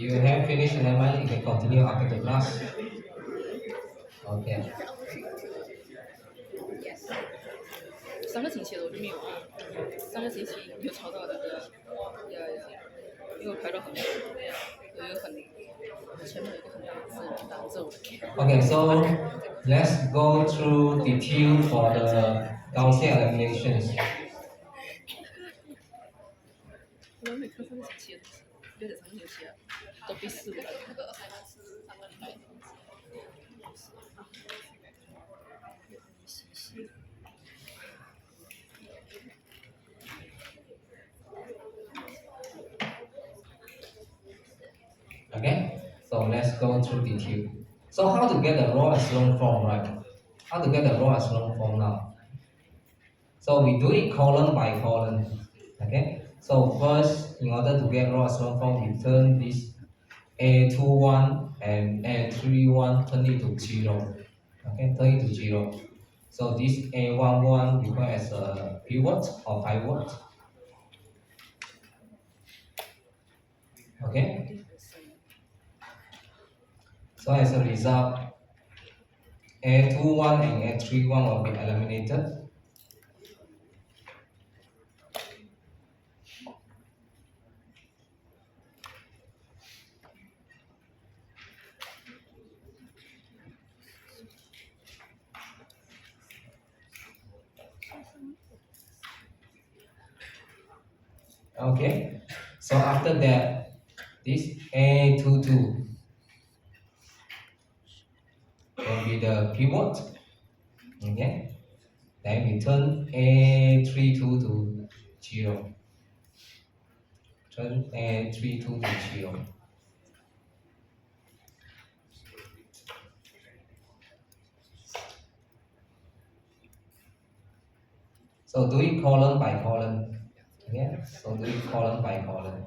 You have finished the lemon, you can continue after the class. Okay. 上个星期我就没有啊，上个星期有抄到那个，有一个很前面有一个很大的字，打着我的 Okay, so let's go through detail for the Gaussian eliminations. 我没看上个星期的东西，别的上个星期啊，都第4个那个。Okay, so let's go through detail. So how to get the raw echelon form, right? How to get the raw echelon form now? So we do it column by column. Okay, so first, in order to get raw echelon form, we turn this A21 and A31 turn it to 0. Okay, turn it to 0. So this A11 we call as a pivot or pivot. Okay, so as a result, A21 and A31 will be eliminated. Okay, so after that, this A22 will be the pivot. Okay, then we turn A32 to 0. Turn A32 to 0. So do it column by column. Okay, so do it column by column.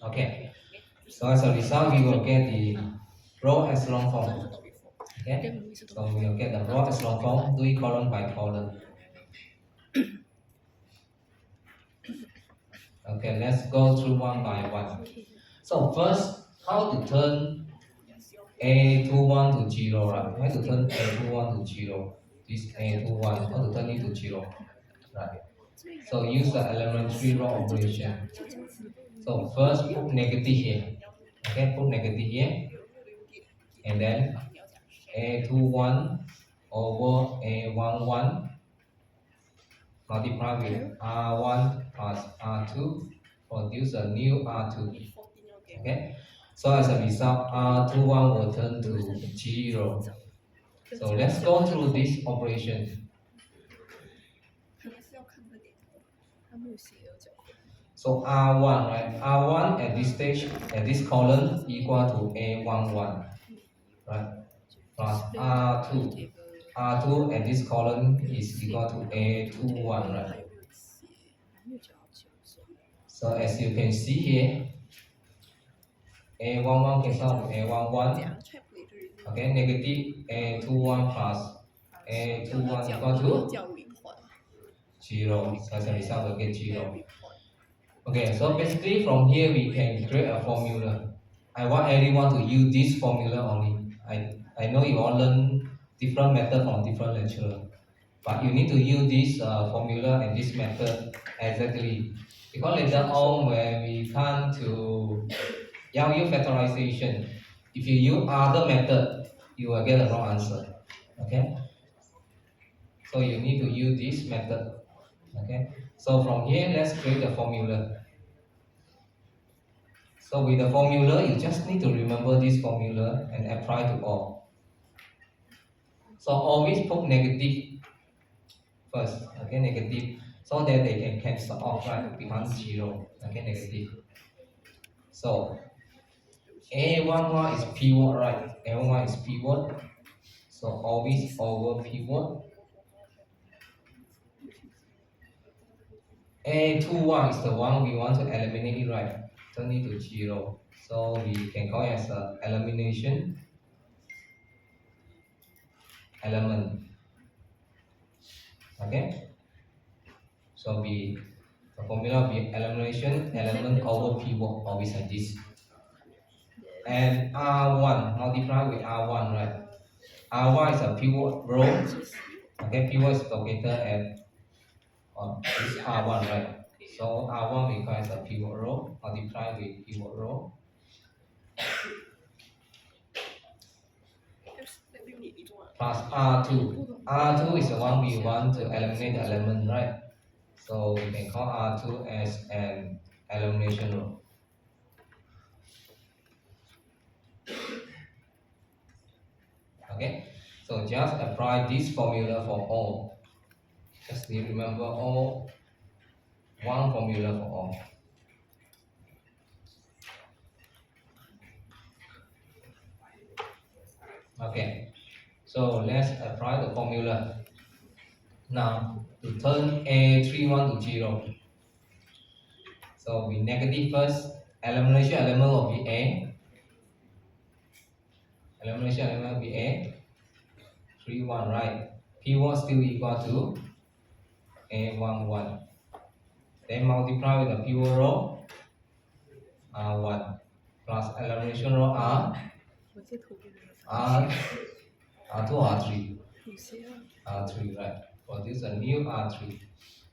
Okay, so as a result, we will get the row echelon form. Okay, so we will get the row echelon form. Do it column by column. Okay, let's go through one by one. So first, how to turn A21 to 0, right? How to turn A21 to 0? This A21, how to turn it to 0, right? So use the elementary row operation. So first put negative here. Okay, put negative here. And then A21 over A11 multiply with R1 plus R2 produce a new R2. Okay, so as a result, R21 will turn to 0. So let's go through this operation. So R1, right? R1 at this stage, at this column, equal to A11, right? Plus R2. R2 at this column is equal to A21, right? So as you can see here, A11 cancel with A11. Okay, negative A21 plus A21 equal to 0. So as a result, we'll get 0. Okay, so basically from here we can create a formula. I want everyone to use this formula only. I know you all learn different method from different lecturer, but you need to use this formula and this method exactly. Because later on when we come to use factorization, if you use other method, you will get the wrong answer. Okay? So you need to use this method. Okay? So from here, let's create a formula. So with the formula, you just need to remember this formula and apply to all. So always put negative first, okay, negative, so that they can cancel off, right, become 0, okay, negative. So A11 is pivot, right, A11 is pivot, so always over pivot. A21 is the one we want to eliminate, right, turn it to 0. So we can call it as elimination. element. Okay, so the formula will be elimination element over pivot or beside this. And R1 multiply with R1, right? R1 is a pivot row. Okay, pivot is located at this R1, right? So R1 requires a pivot row, multiply with pivot row. Plus R2. R2 is the one we want to eliminate the element, right? So we can call R2 as an elimination row. Okay, so just apply this formula for all. Just remember all, one formula for all. Okay, so let's apply the formula. Now, to turn A31 to 0. So we negative first, elimination element will be A. Elimination element will be A. 31, right? Pivot still equal to A11. Then multiply with the pivot row R1 plus elimination row R2 R3. R3, right? Produce a new R3.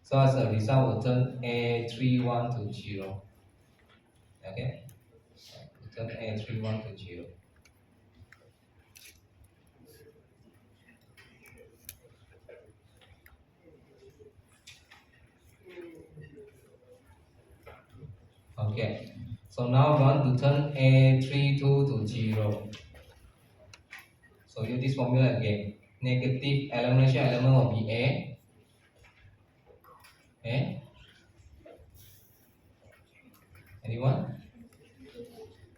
So as a result, we'll turn A31 to 0. Okay? We'll turn A31 to 0. Okay. So now we want to turn A32 to 0. So use this formula again. Negative elimination element will be A. A. Anyone?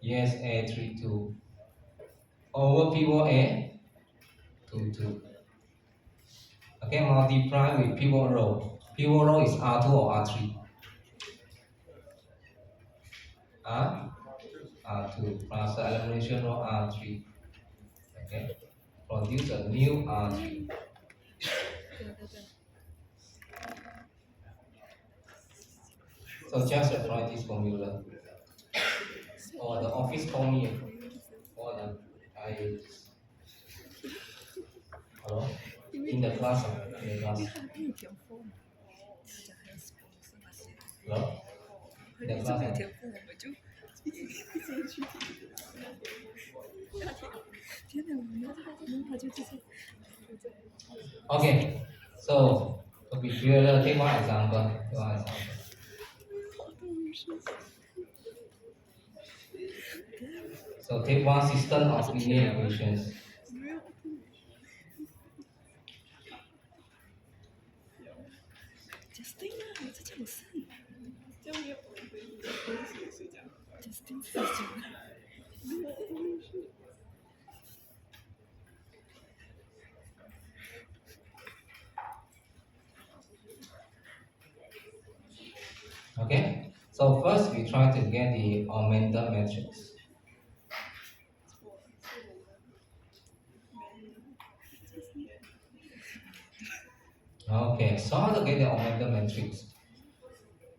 Yes, A32. Over pivot A, 2. Okay, multiply with pivot row. Pivot row is R2 or R3? R2 plus the elimination row R3. Okay, produce a new R3. So just apply this formula. Or the office call me. Or hello? In the class. Hello? In the class. Okay, so to be clear, take one example. So take one system of linear equations. Okay, so first we try to get the augmented matrix. Okay, so how to get the augmented matrix?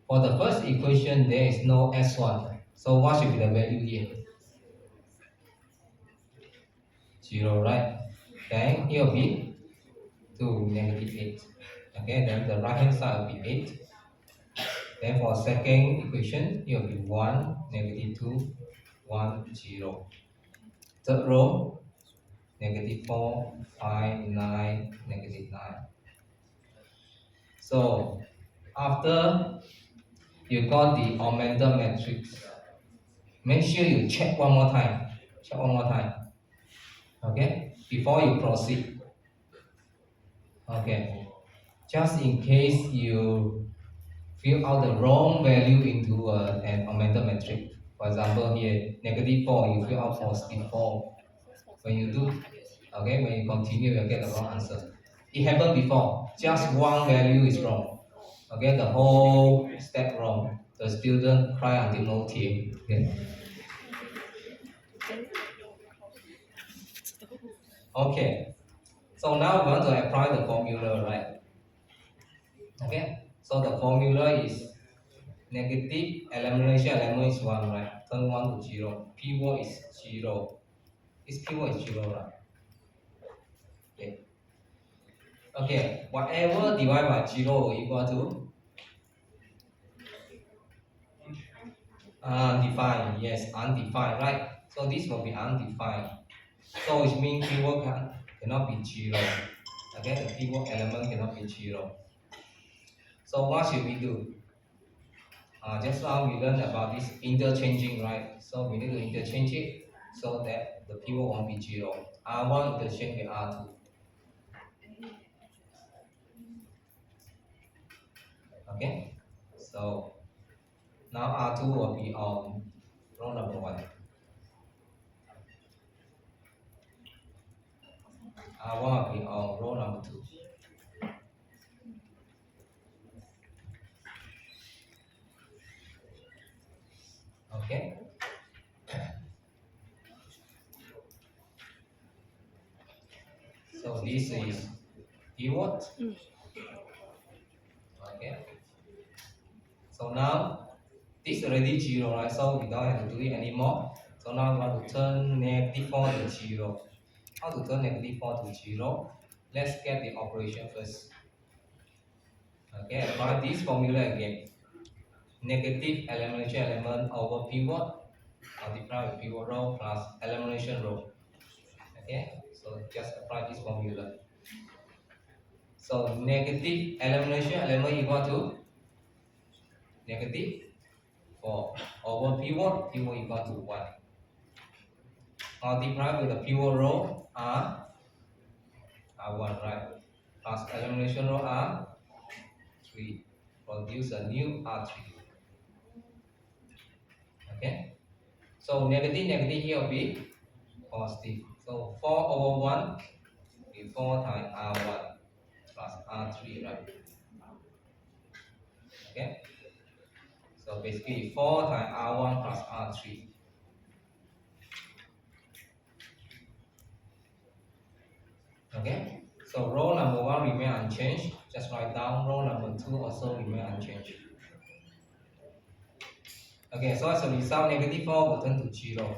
For the first equation, there is no S1. So what should be the value here? 0, right? Then here will be 2, -8. Okay, then the right hand side will be 8. Then for second equation, here will be 1, -2, 1, 0. Third row, -4, 5, 9, -9. So after you got the augmented matrix, make sure you check one more time. Check one more time. Okay, before you proceed. Okay, just in case you fill out the wrong value into an augmented matrix. For example, here -4, you fill out +4. When you do, okay, when you continue, you get the wrong answer. It happened before. Just one value is wrong. Okay, the whole step wrong. The student cry until no tear. Okay. Okay. So So now we want to apply the formula, right? Okay. So the formula is negative elimination element is 1, right? Turn 1 to 0. Pivot is 0. This pivot is 0, right? Okay. Okay. Whatever divided by 0 equal to undefined. Yes, undefined, right? So this will be undefined. So it means pivot cannot be 0. Okay, the pivot element cannot be 0. So what should we do? Just now we learned about this interchanging, right? So we need to interchange it so that the pivot won't be 0. R1 interchange with R2. Okay, so now R2 will be on row number 1. R1 will be on row number 2. Okay. So this is pivot. Okay. So now this already 0, right? So we don't have to do it anymore. So now we want to turn negative 4 to 0. How to turn negative 4 to 0? Let's get the operation first. Okay, apply this formula again. Negative elimination element over pivot multiply with pivot row plus elimination row. Okay, so just apply this formula. So negative elimination element equal to negative 4 over pivot equal to 1. Multiply with the pivot row R1, right? Plus elimination row R3. Produce a new R3. Okay? So negative here will be positive. So 4 over 1 will be 4 times R1 plus R3, right? Okay? So basically 4 times R1 plus R3. Okay? So row number 1 remain unchanged. Just write down row number 2 also remain unchanged. Okay, so as a result, negative 4 will turn to 0.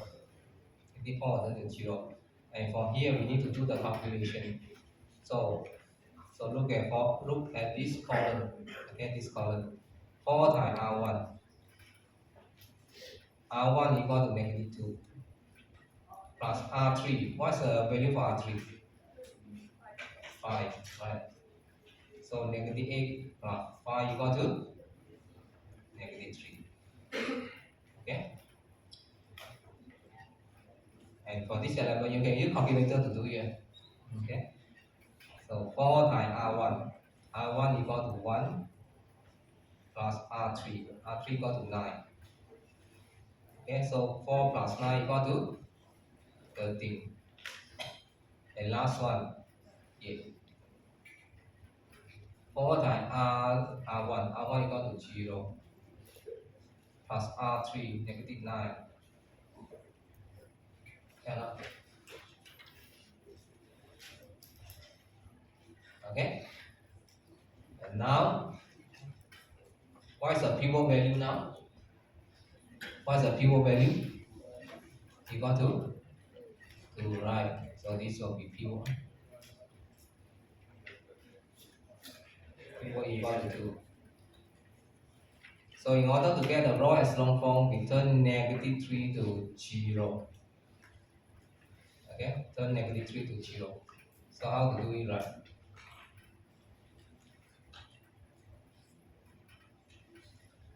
Negative 4 will turn to 0. And from here, we need to do the calculation. So look at this column. Okay, this column. 4 times R1. R1 equal to negative 2. Plus R3. What's the value for R3? 5, right? So negative 8 plus 5 equal to negative 3. Okay? And for this element, you can use calculator to do it. Okay? So 4 times R1. R1 equal to 1 plus R3. R3 equal to 9. Okay, so 4 plus 9 equal to 13. And last one, 8. 4 times R1. R1 equal to 0. Plus R3, negative 9. Cannot. Okay? And now, what is the pivot value now? What is the pivot value? Equal to 2, right? So this will be pivot. Pivot equal to 2. So in order to get the row echelon form, we turn negative 3 to 0. Okay, turn negative 3 to 0. So how to do it, right?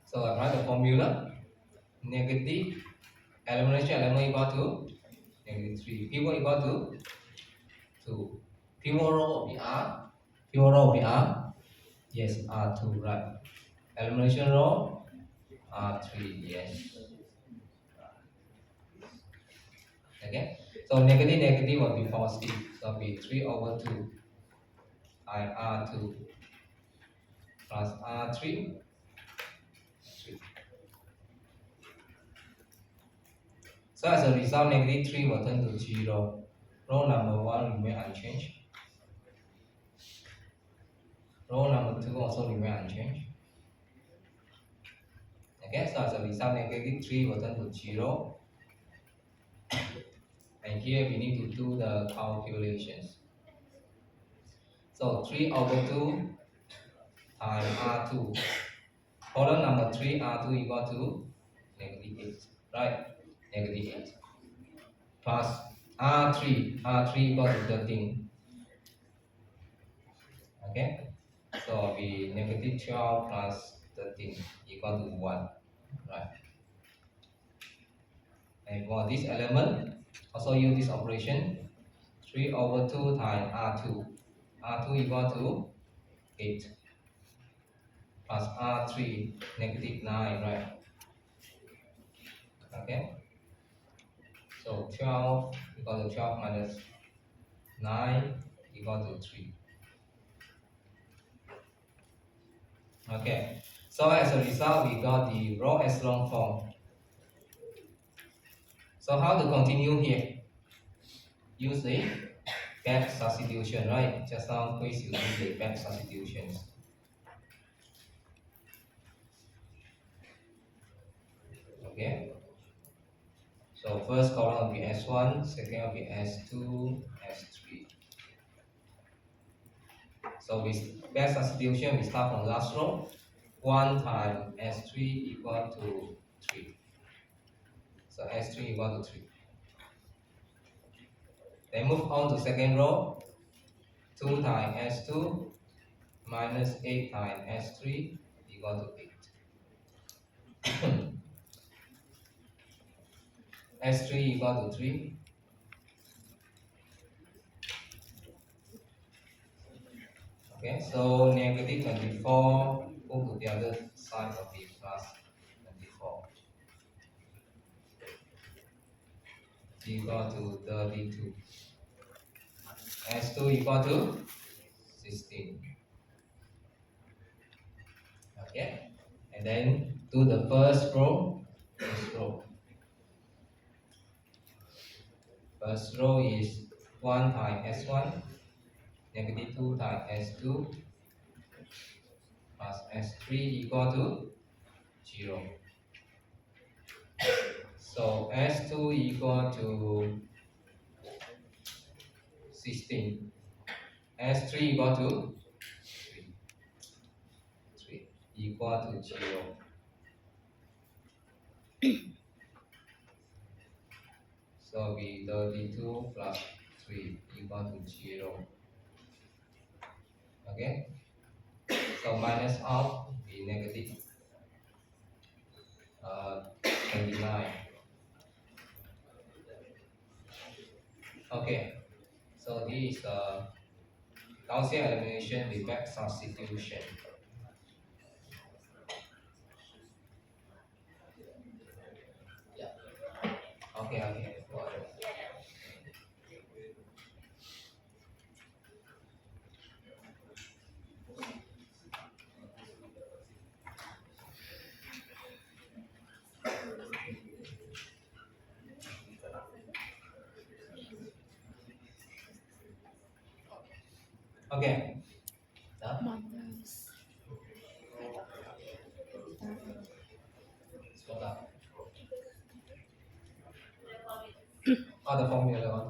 So apply the formula. Negative elimination element equal to negative 3. Pivot equal to 2. Pivot row will be R. Pivot row will be R. Yes, R2, right? Elimination row R3, yes. Okay, so negative will be positive. So it will be 3 over 2 I R2 plus R3. 3. So as a result, negative 3 will turn to 0. Row number 1 remain unchanged. Row number 2 also remain unchanged. Okay, so as a result, negative 3 will turn to 0. And here we need to do the calculations. So 3 over 2 times R2. Column number 3, R2 equal to negative 8. Right? Negative 8. Plus R3 equal to 13. Okay? So it'll be negative 12 plus 13 equal to 1. Right? And for this element, also use this operation. 3 over 2 times R2. R2 equal to 8. Plus R3, negative 9, right? Okay? So 12 equal to 12 minus 9 equal to 3. Okay, so as a result, we got the row echelon form. So how to continue here? Use the back substitution, right? Just now, quiz you use the back substitutions. Okay. So first column will be S1, second will be S2, S3. So with back substitution, we start from last row. 1 times S3 equal to 3. So S3 equal to 3. Then move on to second row. 2 times S2 minus 8 times S3 equal to 8. S3 equal to 3. Okay, so negative 24 move to the other side of the plus 24 equal to 32. S2 equal to 16. Okay, and then do the first row. First row is 1 times S1, negative 2 times S2 plus S3 equal to 0. So S2 equal to 16. S3 equal to 3 equal to 0. So be 32 plus 3 equal to 0. Okay? So minus out be negative 29. Okay. So this is Gaussian elimination with back substitution. Yeah. Okay. Okay. Minus. Spot up. The formula